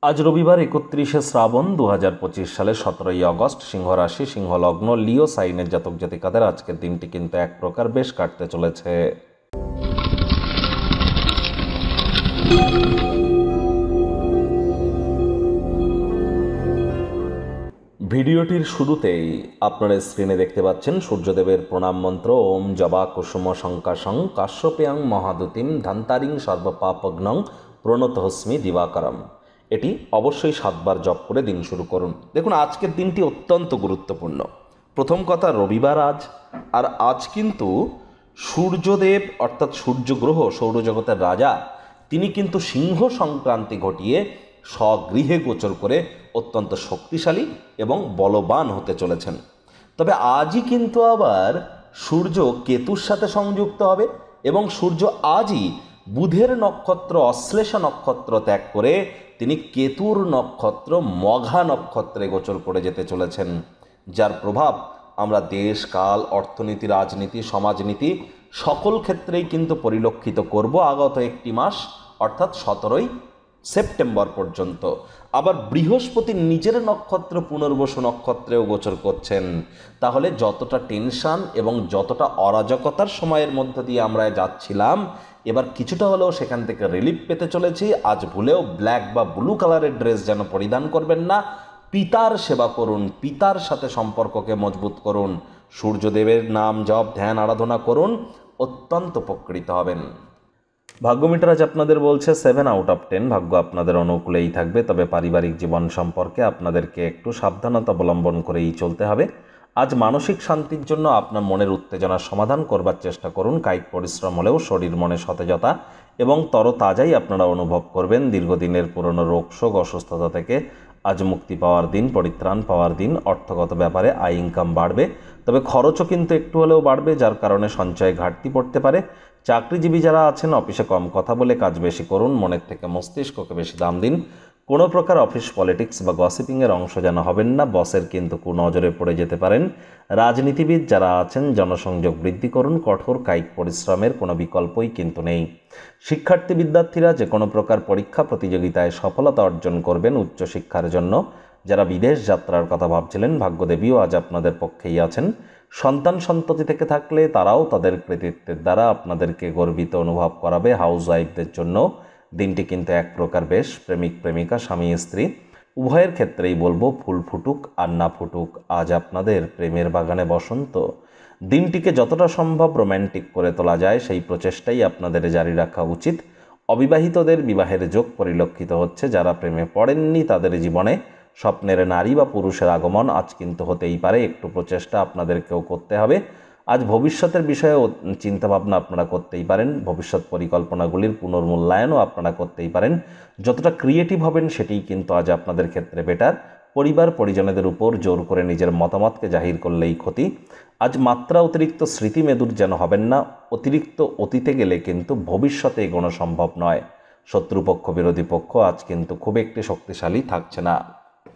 আজ রবিবার 31শে শ্রাবণ 2025 সালে 17ই আগস্ট, সিংহ রাশি, সিংহ লগ্ন, লিও সাইনের জাতক জাতিকাদের আজকের দিনটি কিন্তু এক প্রকার বেশ কাটতে চলেছে। ভিডিওটির শুরুতেই আপনারা স্ক্রিনে দেখতে পাচ্ছেন সূর্যদেবের প্রণাম মন্ত্র ওম জবা কুসুম শঙ্কাশং কাশ্যপেয়ং মহাদুতিম ধান্তারিং সর্বপাপগ্নং প্রণতহস্মি দিবাকরম। এটি অবশ্যই 7 বার জপ করে দিন শুরু করুন। দেখুন, আজকের দিনটি অত্যন্ত গুরুত্বপূর্ণ। প্রথম কথা, রবিবার আজ, আর আজ কিন্তু সূর্যদেব অর্থাৎ সূর্যগ্রহ, সৌরজগতের রাজা, তিনি কিন্তু সিংহ সংক্রান্তি ঘটিয়ে স্বগৃহে গোচর করে অত্যন্ত শক্তিশালী এবং বলবান হতে চলেছেন। তবে আজই কিন্তু আবার সূর্য কেতুর সাথে সংযুক্ত হবে এবং সূর্য আজই বুধের নক্ষত্র অশ্লেষা নক্ষত্র ত্যাগ করে তিনি কেতুর নক্ষত্র মঘা নক্ষত্রে গোচর করে যেতে চলেছেন, যার প্রভাব আমরা দেশ, কাল, অর্থনীতি, রাজনীতি, সমাজনীতি সকল ক্ষেত্রেই কিন্তু পরিলক্ষিত করব আগত একটি মাস, অর্থাৎ 17ই সেপ্টেম্বর পর্যন্ত। আবার বৃহস্পতি নিজের নক্ষত্র পুনর্বসু নক্ষত্রেও গোচর করছেন। তাহলে যতটা টেনশন এবং যতটা অরাজকতার সময়ের মধ্য দিয়ে আমরা যাচ্ছিলাম, এবার কিছুটা হলেও সেখান থেকে রিলিফ পেতে চলেছি। আজ ভুলেও ব্ল্যাক বা ব্লু কালারের ড্রেস যেন পরিধান করবেন না। পিতার সেবা করুন, পিতার সাথে সম্পর্ককে মজবুত করুন, সূর্যদেবের নাম জপ ধ্যান আরাধনা করুন, অত্যন্ত উপকৃত হবেন। ভাগ্যমিটার আজ আপনাদের বলছে 7 আউট অফ 10, ভাগ্য আপনাদের অনুকূলেই থাকবে। তবে পারিবারিক জীবন সম্পর্কে আপনাদেরকে একটু সাবধানতা অবলম্বন করেই চলতে হবে। আজ মানসিক শান্তির জন্য আপনার মনের উত্তেজনার সমাধান করবার চেষ্টা করুন। কায়িক পরিশ্রম হলেও শরীর মনে সতেজতা এবং তরতাজাই আপনারা অনুভব করবেন। দীর্ঘদিনের পুরনো রোগ শোক অসুস্থতা থেকে আজ মুক্তি পাওয়ার দিন, পরিত্রাণ পাওয়ার দিন। অর্থগত ব্যাপারে আয় ইনকাম বাড়বে, তবে খরচও কিন্তু একটু হলেও বাড়বে, যার কারণে সঞ্চয়ে ঘাটতি পড়তে পারে। চাকরিজীবী যারা আছেন, অফিসে কম কথা বলে কাজ বেশি করুন, মনের থেকে মস্তিষ্ককে বেশি দাম দিন। কোনো প্রকার অফিস পলিটিক্স বা গসিপিংয়ের অংশ যেন হবেন না, বসের কিন্তু কুনজরে পড়ে যেতে পারেন। রাজনীতিবিদ যারা আছেন, জনসংযোগ বৃদ্ধি করুন, কঠোর কায়িক পরিশ্রমের কোনো বিকল্পই কিন্তু নেই। শিক্ষার্থী বিদ্যার্থীরা যে কোনো প্রকার পরীক্ষা প্রতিযোগিতায় সফলতা অর্জন করবেন। উচ্চশিক্ষার জন্য যারা বিদেশ যাত্রার কথা ভাবছিলেন, ভাগ্যদেবীও আজ আপনাদের পক্ষেই আছেন। সন্তান সন্ততি থেকে থাকলে তারাও তাদের কৃতিত্বের দ্বারা আপনাদেরকে গর্বিত অনুভব করাবে। হাউস ওয়াইফদের জন্য দিনটি কিন্তু এক প্রকার বেশ। প্রেমিক প্রেমিকা, স্বামী স্ত্রী উভয়ের ক্ষেত্রেই বলবো, ফুল ফুটুক আর না ফুটুক, আজ আপনাদের প্রেমের বাগানে বসন্ত। দিনটিকে যতটা সম্ভব রোম্যান্টিক করে তোলা যায় সেই প্রচেষ্টাই আপনাদের জারি রাখা উচিত। অবিবাহিতদের বিবাহের যোগ পরিলক্ষিত হচ্ছে। যারা প্রেমে পড়েননি তাদের জীবনে স্বপ্নের নারী বা পুরুষের আগমন আজ কিন্তু হতেই পারে। একটু প্রচেষ্টা আপনাদেরকেও করতে হবে। আজ ভবিষ্যতের বিষয়ে চিন্তাভাবনা আপনারা করতেই পারেন। ভবিষ্যৎ পরিকল্পনাগুলির পুনর্মূল্যায়নও আপনারা করতেই পারেন। যতটা ক্রিয়েটিভ হবেন সেটিই কিন্তু আজ আপনাদের ক্ষেত্রে বেটার। পরিবার পরিজনদের উপর জোর করে নিজের মতামতকে জাহির করলেই ক্ষতি। আজ মাত্রা অতিরিক্ত স্মৃতিমেদুর যেন হবেন না। অতিরিক্ত অতীতে গেলে কিন্তু ভবিষ্যতে এগোনো সম্ভব নয়। শত্রুপক্ষ বিরোধী পক্ষ আজ কিন্তু খুব একটি শক্তিশালী থাকছে না।